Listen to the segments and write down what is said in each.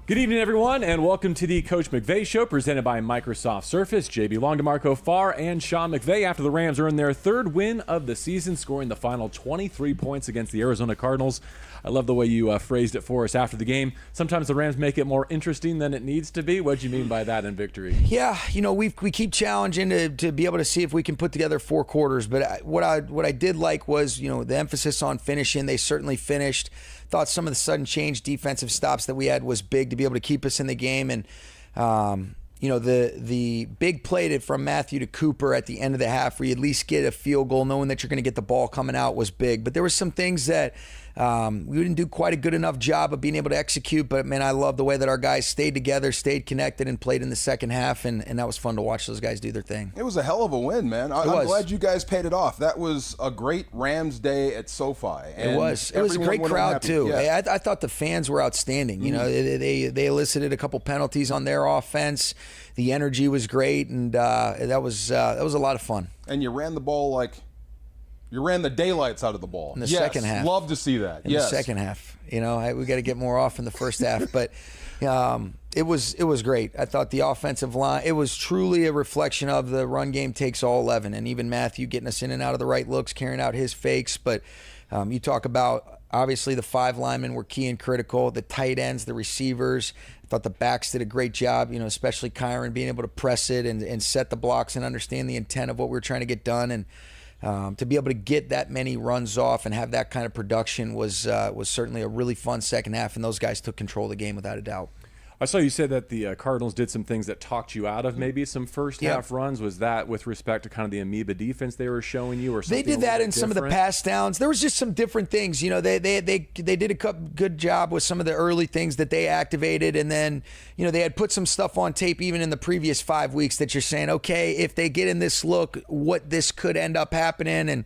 Good evening, everyone, and welcome to the Coach McVay Show, presented by Microsoft Surface. JB Long, D'Marco Farr, and Sean McVay after the Rams earned their third win of the season, scoring the final 23 points against the Arizona Cardinals. I love the way you phrased it for us after the game. Sometimes the Rams make it more interesting than it needs to be. What do you mean by that in victory? Yeah, we keep challenging to be able to see if we can put together four quarters. But what I did like was, the emphasis on finishing. They certainly finished. Thought some of the sudden change defensive stops that we had was big to be able to keep us in the game. And, the big play from Matthew to Cooper at the end of the half where you at least get a field goal knowing that you're going to get the ball coming out was big. But there were some things that we didn't do quite a good enough job of being able to execute. But, man, I love the way that our guys stayed together, stayed connected, and played in the second half. And that was fun to watch those guys do their thing. It was a hell of a win, man. I'm glad you guys paid it off. That was a great Rams day at SoFi. It was a great crowd, too. Yeah. I thought the fans were outstanding. They elicited a couple penalties on their offense. The energy was great, and that was a lot of fun. And you ran the ball you ran the daylights out of the ball. In the second half. Love to see that. In the second half. We got to get more off in the first half. But it was great. I thought the offensive line, it was truly a reflection of the run game takes all 11. And even Matthew getting us in and out of the right looks, carrying out his fakes. But you talk about, obviously, the five linemen were key and critical. The tight ends, the receivers. I thought the backs did a great job, especially Kyren being able to press it and set the blocks and understand the intent of what we were trying to get done. And to be able to get that many runs off and have that kind of production was certainly a really fun second half, and those guys took control of the game without a doubt. I saw you said that the Cardinals did some things that talked you out of maybe some first half runs. Was that with respect to kind of the amoeba defense they were showing you, or something? They did that in some of the pass downs. There was just some different things. They did a good job with some of the early things that they activated, and then they had put some stuff on tape even in the previous 5 weeks that you're saying, okay, if they get in this look, what this could end up happening. And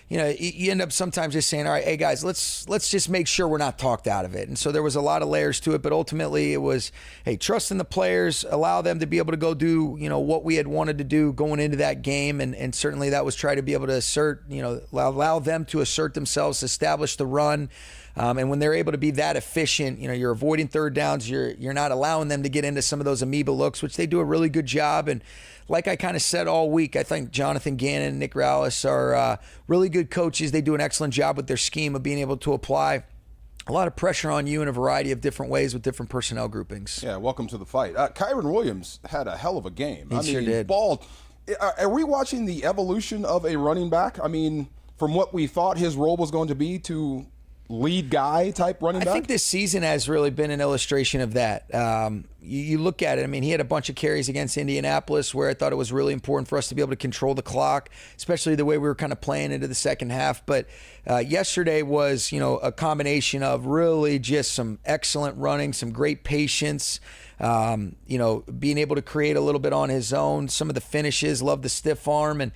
you end up sometimes just saying, all right, hey guys, let's just make sure we're not talked out of it. And so there was a lot of layers to it, but ultimately it was, hey, trust in the players, allow them to be able to go do, what we had wanted to do going into that game. And certainly that was try to be able to assert, allow them to assert themselves, establish the run. And when they're able to be that efficient, you're avoiding third downs, you're not allowing them to get into some of those amoeba looks, which they do a really good job. And like I kind of said all week, I think Jonathan Gannon and Nick Rallis are really good coaches. They do an excellent job with their scheme of being able to apply a lot of pressure on you in a variety of different ways with different personnel groupings. Yeah, welcome to the fight. Kyren Williams had a hell of a game. He sure did. Ball. Are we watching the evolution of a running back? I mean, from what we thought his role was going to be to lead guy type running back? I think this season has really been an illustration of that. You look at it, he had a bunch of carries against Indianapolis where I thought it was really important for us to be able to control the clock, especially the way we were kind of playing into the second half. But yesterday was, a combination of really just some excellent running, some great patience, being able to create a little bit on his own, some of the finishes, love the stiff arm, and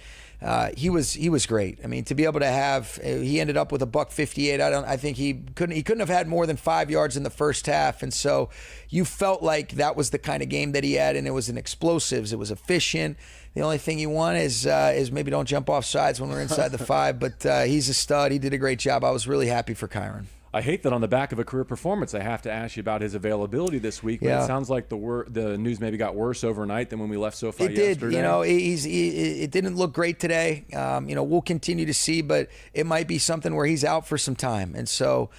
he was great. To be able to have, he ended up with a $158. I think he couldn't have had more than 5 yards in the first half, and so you felt like that was the kind of game that he had, and it was an explosives. It was efficient. The only thing you want is maybe don't jump off sides when we're inside the 5. But he's a stud. He did a great job. I was really happy for Kyren. I hate that on the back of a career performance, I have to ask you about his availability this week. But it sounds like the news maybe got worse overnight than when we left SoFi yesterday. It did. It didn't look great today. We'll continue to see, but it might be something where he's out for some time. And so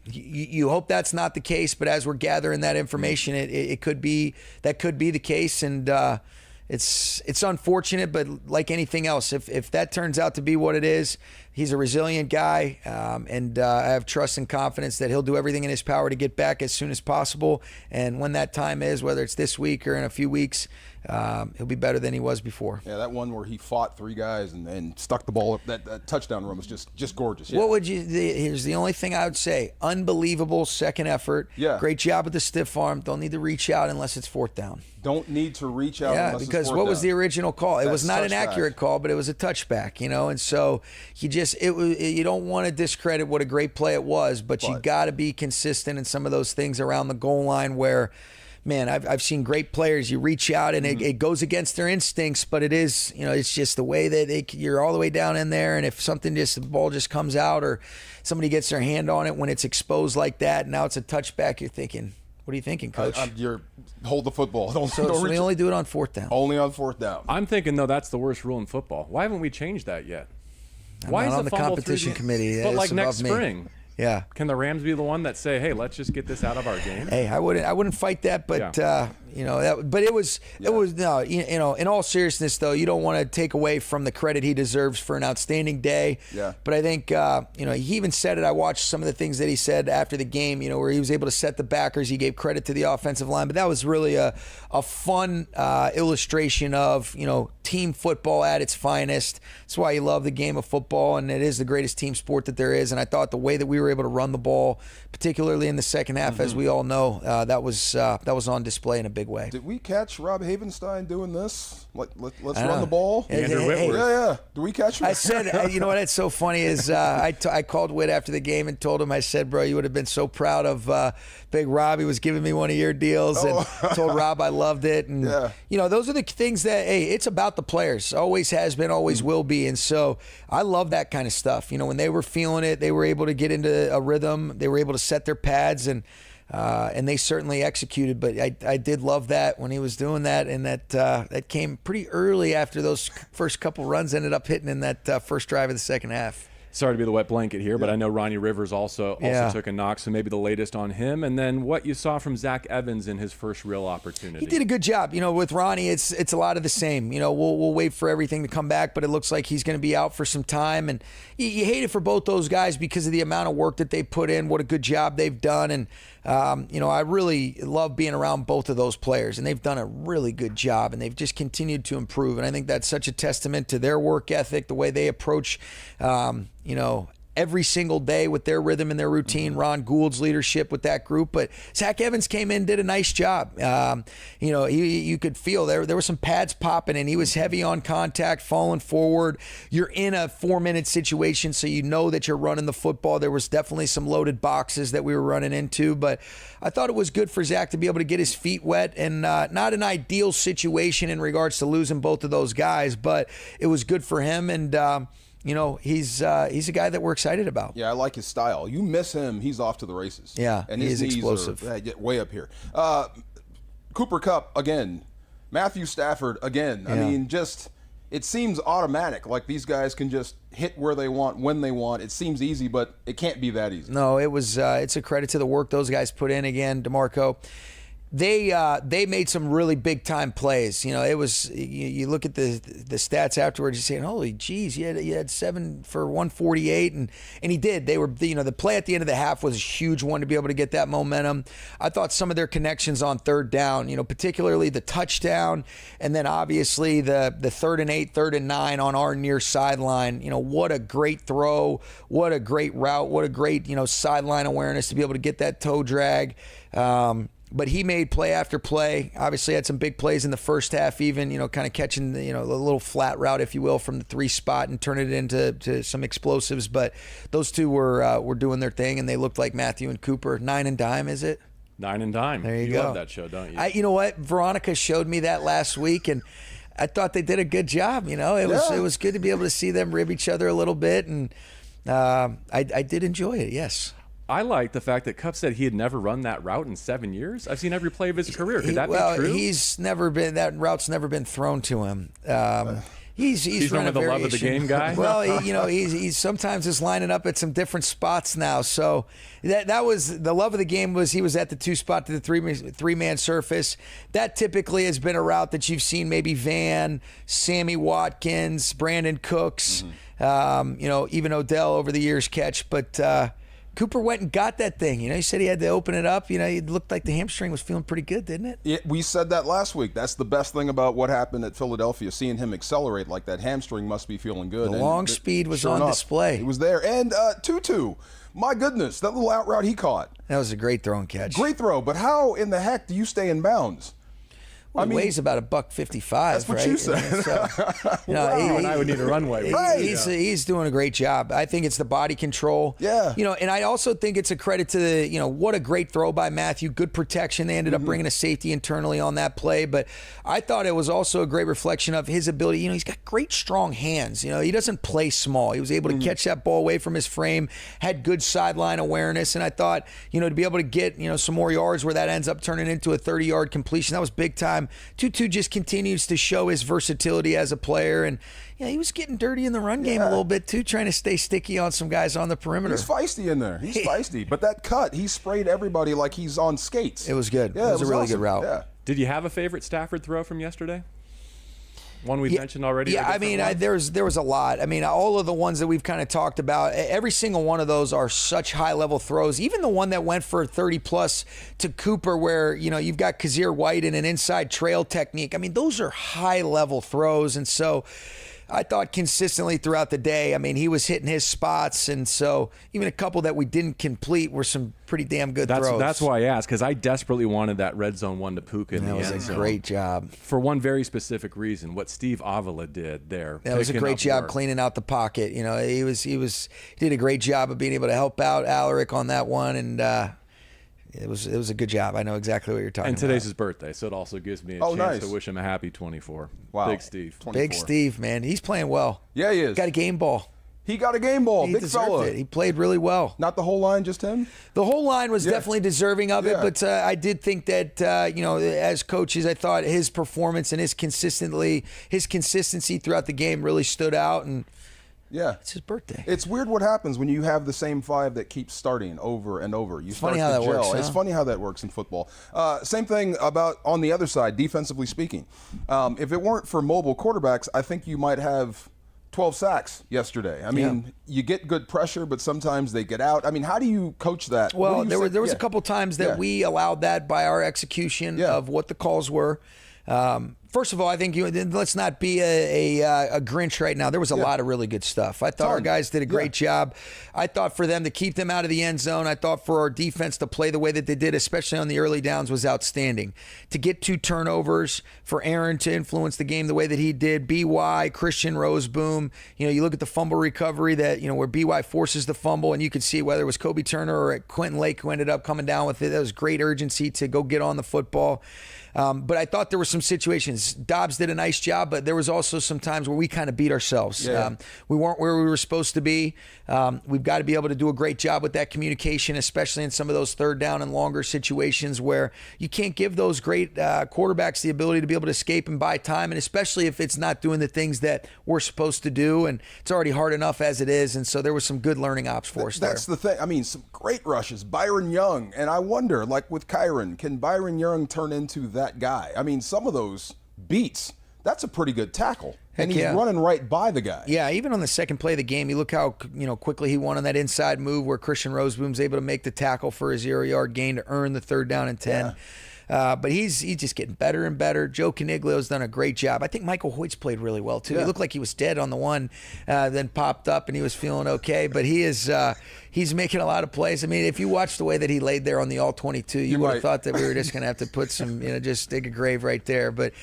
you hope that's not the case. But as we're gathering that information, it could be the case. And it's unfortunate, but like anything else, if that turns out to be what it is, he's a resilient guy, and I have trust and confidence that he'll do everything in his power to get back as soon as possible. And when that time is, whether it's this week or in a few weeks, he'll be better than he was before. Yeah, that one where he fought 3 guys and stuck the ball up, that touchdown run was just gorgeous. Yeah. What would you? Here's the only thing I would say: unbelievable second effort. Yeah, great job with the stiff arm. Don't need to reach out unless it's fourth down. Don't need to reach out. Yeah, unless because it's what was the original call? It was not an touchback. accurate call, but it was a touchback. And so you don't want to discredit what a great play it was, but you got to be consistent in some of those things around the goal line where, man, I've seen great players. You reach out and it goes against their instincts, but it is, it's just the way that you're all the way down in there. And if the ball just comes out or somebody gets their hand on it when it's exposed like that, and now it's a touchback, you're thinking, What are you thinking, Coach? You're hold the football. Don't we only do it on 4th down. Only on 4th down. I'm thinking, though, that's the worst rule in football. Why haven't we changed that yet? Why is on the competition committee? But like next me. spring. Yeah. Can the Rams be the one that say, "Hey, let's just get this out of our game"? Hey, I wouldn't fight that, but but it was no, in all seriousness though, you don't want to take away from the credit he deserves for an outstanding day. Yeah. But I think he even said it. I watched some of the things that he said after the game. Where he was able to set the backers. He gave credit to the offensive line, but that was really a fun illustration of team football at its finest. That's why you love the game of football, and it is the greatest team sport that there is. And I thought the way that we were able to run the ball, particularly in the second half, as we all know, that was on display in a big way. Did we catch Rob Havenstein doing this? Let's run the ball. Andrew Whitworth. Yeah. Did we catch him? I said, you know what? It's so funny is I called Whit after the game and told him, I said, bro, you would have been so proud of Big Rob. He was giving me one of your deals, and told Rob I loved it. And those are the things that it's about the players. Always has been, always will be. And so I love that kind of stuff. When they were feeling it, they were able to get into a rhythm. They were able to set their pads, and they certainly executed. But I did love that when he was doing that, and that came pretty early after those first couple runs ended up hitting in that first drive of the second half. Sorry to be the wet blanket here, but I know Ronnie Rivers also took a knock, so maybe the latest on him. And then what you saw from Zach Evans in his first real opportunity. He did a good job. With Ronnie, it's a lot of the same. We'll wait for everything to come back, but it looks like he's going to be out for some time. And you hate it for both those guys because of the amount of work that they put in, what a good job they've done. And, I really love being around both of those players, and they've done a really good job, and they've just continued to improve. And I think that's such a testament to their work ethic, the way they approach, every single day with their rhythm and their routine. Ron Gould's leadership with that group, but Zach Evans came in, did a nice job. You could feel there were some pads popping, and he was heavy on contact, falling forward. You're in a 4-minute situation, so you know that you're running the football. There was definitely some loaded boxes that we were running into, but I thought it was good for Zach to be able to get his feet wet, and not an ideal situation in regards to losing both of those guys, but it was good for him, and he's a guy that we're excited about. Yeah, I like his style. You miss him, he's off to the races. Yeah, and his his knees explosive. are way up here. Cooper Kupp again. Matthew Stafford again. Yeah. I mean, it seems automatic. Like these guys can just hit where they want, when they want. It seems easy, but it can't be that easy. No, it was. It's a credit to the work those guys put in. Again, D'Marco. They made some really big time plays. It was you look at the stats afterwards. You're saying, holy geez, you had 7 for 148, and he did. They were the play at the end of the half was a huge one to be able to get that momentum. I thought some of their connections on 3rd down, particularly the touchdown, and then obviously the 3rd and 8, 3rd and 9 on our near sideline. What a great throw, what a great route, what a great sideline awareness to be able to get that toe drag. But he made play after play. Obviously had some big plays in the first half even, kind of catching the, a little flat route, if you will, from the 3 spot and turning it into some explosives. But those two were doing their thing, and they looked like Matthew and Cooper. 9 and dime, is it? 9 and dime. There you go. Love that show, don't you? You know what? Veronica showed me that last week, and I thought they did a good job. It was good to be able to see them rib each other a little bit, and I did enjoy it, yes. I like the fact that Kupp said he had never run that route in 7 years. I've seen every play of his career. Could that be true? He's never been. That route's never been thrown to him. He's run a the love of the game guy. Well, he's sometimes is lining up at some different spots now. So that was the love of the game. Was he was at the 2 spot to the three-man surface. That typically has been a route that you've seen maybe Van, Sammy Watkins, Brandon Cooks, even Odell over the years catch, but. Cooper went and got that thing. He said he had to open it up. It looked like the hamstring was feeling pretty good, didn't it? We said that last week. That's the best thing about what happened at Philadelphia. Seeing him accelerate like that hamstring must be feeling good. The long speed was on display. He was there. And Tutu, my goodness, that little out route he caught. That was a great throw and catch. Great throw, but how in the heck do you stay in bounds? Well, he weighs about $155. That's what right? you said. So, Wow, and I would need a runway. He's doing a great job. I think it's the body control. Yeah. And I also think it's a credit to the, what a great throw by Matthew. Good protection. They ended up bringing a safety internally on that play. But I thought it was also a great reflection of his ability. He's got great, strong hands. He doesn't play small. He was able to catch that ball away from his frame, had good sideline awareness. And I thought, to be able to get, some more yards where that ends up turning into a 30-yard completion, that was big time. Tutu just continues to show his versatility as a player, and he was getting dirty in the run game a little bit too, trying to stay sticky on some guys on the perimeter. He's feisty in there. He's feisty. But that cut, he sprayed everybody like he's on skates. It was good. Yeah, it was a really awesome. good route. Yeah. Did you have a favorite Stafford throw from yesterday? One we mentioned already? Yeah, there was a lot. All of the ones that we've kind of talked about, every single one of those are such high-level throws. Even the one that went for 30-plus to Cooper where, you've got Kazir White in an inside trail technique. Those are high-level throws. And so I thought consistently throughout the day, he was hitting his spots. And so even a couple that we didn't complete were some pretty damn good throws. That's why I asked, because I desperately wanted that red zone one to Puka in the end zone. That was a great job. For one very specific reason, what Steve Avila did there. That was a great job cleaning out the pocket. He did a great job of being able to help out Alaric on that one, and it was a good job. I know exactly what you're talking about. And today's his birthday, so it also gives me a chance to wish him a happy 24. Wow. Big Steve. 24. Big Steve, man. He's playing well. Yeah, he is. Got a game ball. He got a game ball. He Big fella. it. He played really well. Not the whole line, just him? The whole line was definitely deserving of it, but I did think that, as coaches, I thought his performance and his consistency throughout the game really stood out. And yeah, it's his birthday. It's weird what happens when you have the same five that keep starting over and over. It's funny how that works. It's funny how that works in football. Same thing about on the other side, defensively speaking. If it weren't for mobile quarterbacks, I think you might have 12 sacks yesterday. You get good pressure, but sometimes they get out. How do you coach that? Well, there was a couple times that we allowed that by our execution of what the calls were. First of all, I think let's not be a Grinch right now. There was a lot of really good stuff. I thought our guys did a great job. I thought for them to keep them out of the end zone, I thought for our defense to play the way that they did, especially on the early downs, was outstanding. To get 2 turnovers, for Aaron to influence the game the way that he did, BY, Christian Roseboom, you look at the fumble recovery that, where BY forces the fumble, and you could see whether it was Kobe Turner or Quentin Lake who ended up coming down with it. That was great urgency to go get on the football. But I thought there were some situations. Dobbs did a nice job, but there was also some times where we kind of beat ourselves. We weren't where we were supposed to be. We've got to be able to do a great job with that communication, especially in some of those third down and longer situations where you can't give those great quarterbacks the ability to be able to escape and buy time, and especially if it's not doing the things that we're supposed to do, and it's already hard enough as it is. And so there was some good learning ops for us there. That's the thing. Some great rushes. Byron Young, and I wonder, like with Kyren, can Byron Young turn into that guy? Some of those beats, that's a pretty good tackle. And he's running right by the guy. Yeah, even on the second play of the game, you look how quickly he won on that inside move where Christian Roseboom's able to make the tackle for a 0-yard gain to earn the 3rd down and 10. But he's just getting better and better. Joe Caniglio's done a great job. I think Michael Hoyt's played really well too. He looked like he was dead on the one, then popped up and he was feeling okay. But he's making a lot of plays. If you watch the way that he laid there on the all-22, you would have thought that we were just going to have to put some, just dig a grave right there. But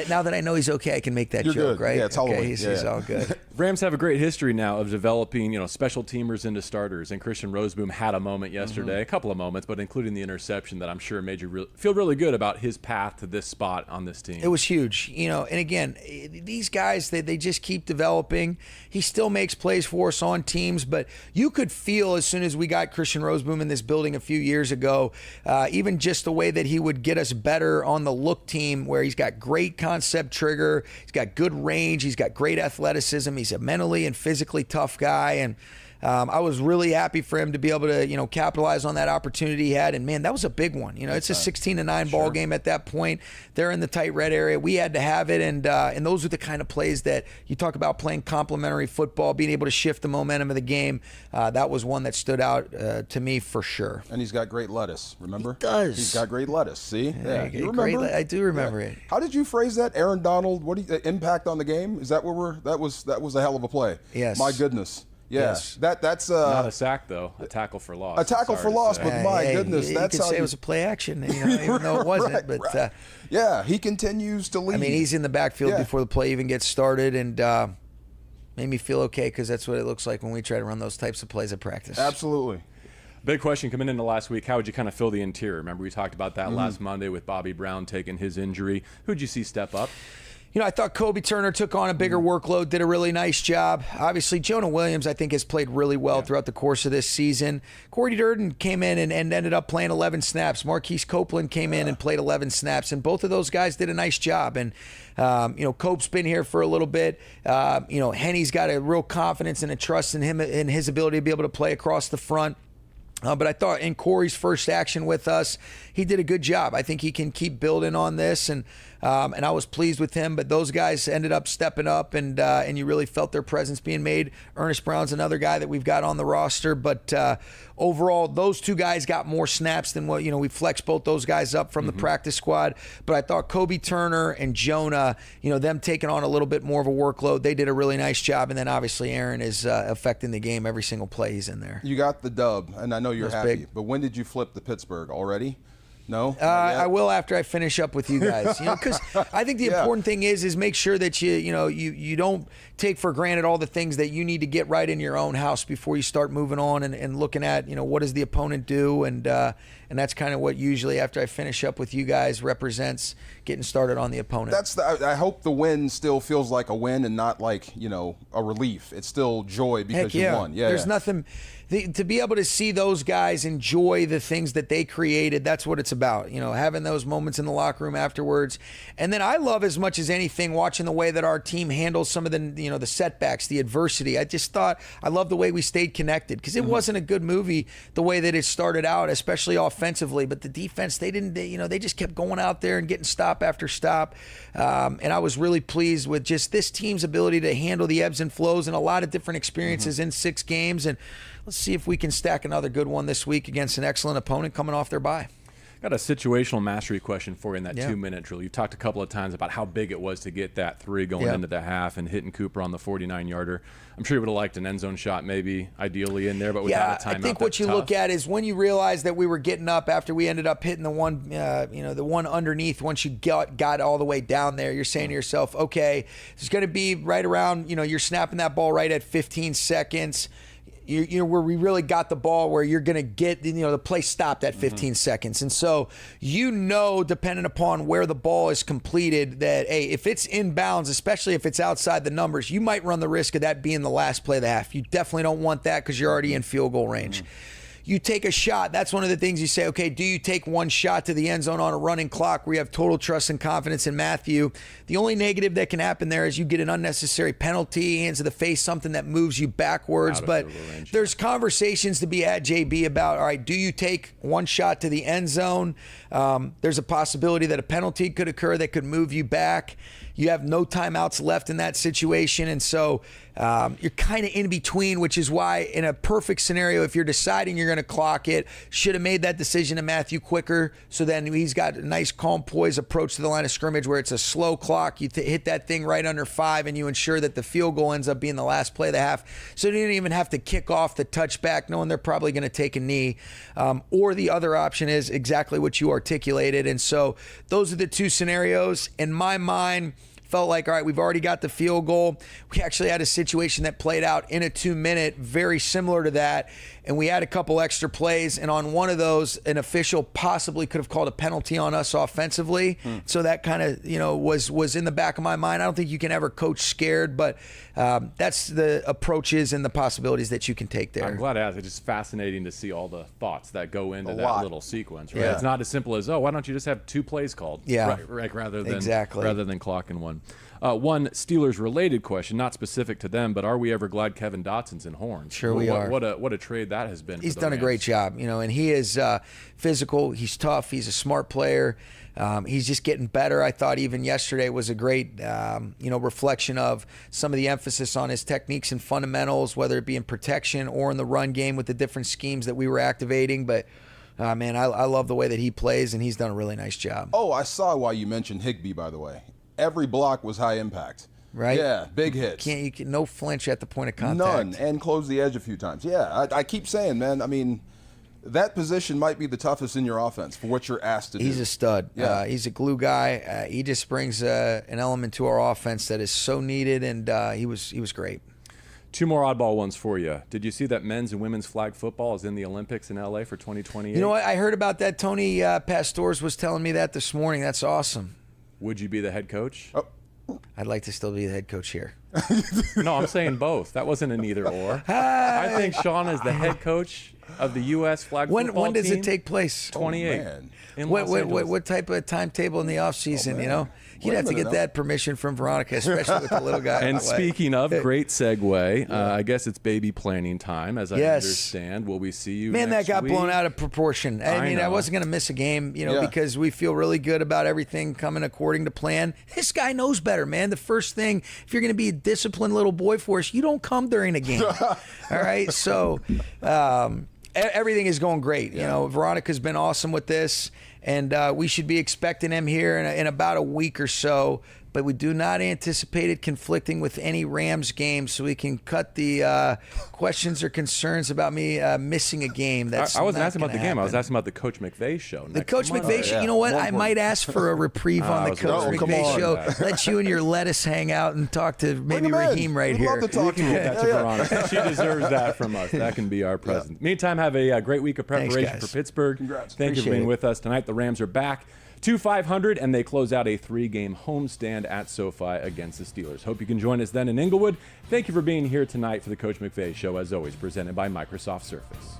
now that I know he's okay, I can make that joke, good. right? Yeah, it's Halloween. He's all good. Rams have a great history now of developing, special teamers into starters. And Christian Roseboom had a moment yesterday, a couple of moments, but including the interception that I'm sure made you feel really good about his path to this spot on this team. It was huge, and again, these guys, they just keep developing. He still makes plays for us on teams, but you could feel as soon as we got Christian Roseboom in this building a few years ago, even just the way that he would get us better on the look team, where he's got great concept trigger, he's got good range, he's got great athleticism, he's a mentally and physically tough guy, and I was really happy for him to be able to, capitalize on that opportunity he had. And man, that was a big one. It's a 16-9 ball game at that point. They're in the tight red area. We had to have it, and those are the kind of plays that you talk about, playing complementary football, being able to shift the momentum of the game. That was one that stood out to me for sure. And he's got great lettuce. Remember? He does. He's got great lettuce. See? Yeah. You remember? I do remember it. How did you phrase that, Aaron Donald? What impact on the game? Is that where that was a hell of a play? Yes. My goodness. Yes. That's not a sack though, a tackle for loss. A tackle for loss, but my goodness, you that's could how say it was a play action, even though it wasn't. Right. Yeah, he continues to lead. I mean, he's in the backfield before the play even gets started, and made me feel okay because that's what it looks like when we try to run those types of plays at practice. Absolutely. Big question coming into last week, how would you kind of fill the interior? Remember we talked about that last Monday with Bobby Brown taking his injury. Who'd you see step up? I thought Kobe Turner took on a bigger workload, did a really nice job. Obviously, Jonah Williams, I think, has played really well throughout the course of this season. Corey Durden came in and ended up playing 11 snaps. Marquise Copeland came in and played 11 snaps, and both of those guys did a nice job. And, Cope's been here for a little bit. Henny's got a real confidence and a trust in him and his ability to be able to play across the front. But I thought in Corey's first action with us, he did a good job. I think he can keep building on this, and I was pleased with him. But those guys ended up stepping up, and you really felt their presence being made. Ernest Brown's another guy that we've got on the roster, but overall, those two guys got more snaps than what we flexed both those guys up from the practice squad. But I thought Kobe Turner and Jonah, them taking on a little bit more of a workload, they did a really nice job. And then obviously Aaron is affecting the game every single play he's in there. You got the dub, and I know you're happy. Big. But when did you flip the Pittsburgh already? No? I will after I finish up with you guys. Because I think the important thing is make sure that you don't take for granted all the things that you need to get right in your own house before you start moving on and looking at what does the opponent do, and that's kind of what usually after I finish up with you guys represents getting started on the opponent. I hope the win still feels like a win and not like a relief. It's still joy because you won. Yeah, there's nothing. To be able to see those guys enjoy the things that they created, that's what it's about. Having those moments in the locker room afterwards. And then I love as much as anything watching the way that our team handles some of the the setbacks, the adversity. I love the way we stayed connected because it wasn't a good movie the way that it started out, especially offensively. But the defense, they just kept going out there and getting stop after stop. And I was really pleased with just this team's ability to handle the ebbs and flows and a lot of different experiences in 6 games. And let's see if we can stack another good one this week against an excellent opponent coming off their bye. Got a situational mastery question for you in that 2-minute drill. You've talked a couple of times about how big it was to get that 3 going into the half and hitting Cooper on the 49-yarder. I'm sure you would have liked an end zone shot maybe ideally in there, but without a timeout, I think what you look at is when you realize that we were getting up after we ended up hitting the one, the one underneath. Once you got all the way down there, you're saying to yourself, okay, it's going to be right around, you're snapping that ball right at 15 seconds. Where we really got the ball where you're going to get, the play stopped at 15 seconds. And so, depending upon where the ball is completed, that, hey, if it's inbounds, especially if it's outside the numbers, you might run the risk of that being the last play of the half. You definitely don't want that because you're already in field goal range. You take a shot. That's one of the things you say, okay, do you take one shot to the end zone on a running clock where you have total trust and confidence in Matthew? The only negative that can happen there is you get an unnecessary penalty, hands to the face, something that moves you backwards. But there's conversations to be had, JB, about, all right, do you take one shot to the end zone? There's a possibility that a penalty could occur that could move you back. You have no timeouts left in that situation. And so you're kind of in between, which is why in a perfect scenario, if you're deciding you're going to clock it, should have made that decision to Matthew quicker. So then he's got a nice, calm, poised approach to the line of scrimmage where it's a slow clock. You hit that thing right under 5 and you ensure that the field goal ends up being the last play of the half. So you didn't even have to kick off the touchback knowing they're probably going to take a knee. Or the other option is exactly what you articulated. And so those are the 2 scenarios. In my mind, felt like, all right, we've already got the field goal. We actually had a situation that played out in a 2-minute, very similar to that. And we had a couple extra plays. And on one of those, an official possibly could have called a penalty on us offensively. So that kind of, was in the back of my mind. I don't think you can ever coach scared, but that's the approaches and the possibilities that you can take there. I'm glad I asked. It's just fascinating to see all the thoughts that go into that little sequence, right? It's not as simple as, why don't you just have 2 plays called? Right, rather than clocking one. One Steelers-related question, not specific to them, but are we ever glad Kevin Dotson's in Horns? Sure we are. What a trade that has been. He's done a great job, and he is physical. He's tough. He's a smart player. He's just getting better. I thought even yesterday was a great, reflection of some of the emphasis on his techniques and fundamentals, whether it be in protection or in the run game with the different schemes that we were activating. But man, I love the way that he plays, and he's done a really nice job. Oh, I saw why you mentioned Higbee, by the way. Every block was high impact. right? Yeah, big hits. You can no flinch at the point of contact. None, and close the edge a few times. Yeah, I keep saying, man, I mean, that position might be the toughest in your offense for what you're asked to do. He's a stud. Yeah. He's a glue guy. He just brings an element to our offense that is so needed, and he was great. 2 more oddball ones for you. Did you see that men's and women's flag football is in the Olympics in LA for 2028? You know what? I heard about that. Tony Pastors was telling me that this morning. That's awesome. Would you be the head coach? Oh. I'd like to still be the head coach here. No, I'm saying both. That wasn't an either or. I think Sean is the head coach of the U.S. flag football team. When does it take place? 28. Oh, What type of timetable in the off season? You know, you'd have to get that permission from Veronica, especially with the little guy. And speaking of, great segue. I guess it's baby planning time, as I understand. Will we see you? Man, next that got week? blown out of proportion. I mean, I wasn't going to miss a game, because we feel really good about everything coming according to plan. This guy knows better, man. The first thing, if you're going to be a disciplined little boy for us, you don't come during a game. All right, so. Everything is going great. You know, Veronica's been awesome with this, and we should be expecting him here in about a week or so. But we do not anticipate it conflicting with any Rams games, so we can cut the questions or concerns about me missing a game. I wasn't asking about the game. I was asking about the Coach McVay Show. The Coach McVay Show. You know what? I might ask for a reprieve on the Coach McVay Show. Let you and your lettuce hang out and talk to maybe Raheem right here. Love to talk to Get that to Veronica. She deserves that from us. That can be our present. Meantime, have a great week of preparation for Pittsburgh. Congrats. Thank you for being with us tonight. The Rams are back to 500, and they close out a 3-game homestand at SoFi against the Steelers. Hope you can join us then in Inglewood. Thank you for being here tonight for the Coach McVay Show, as always, presented by Microsoft Surface.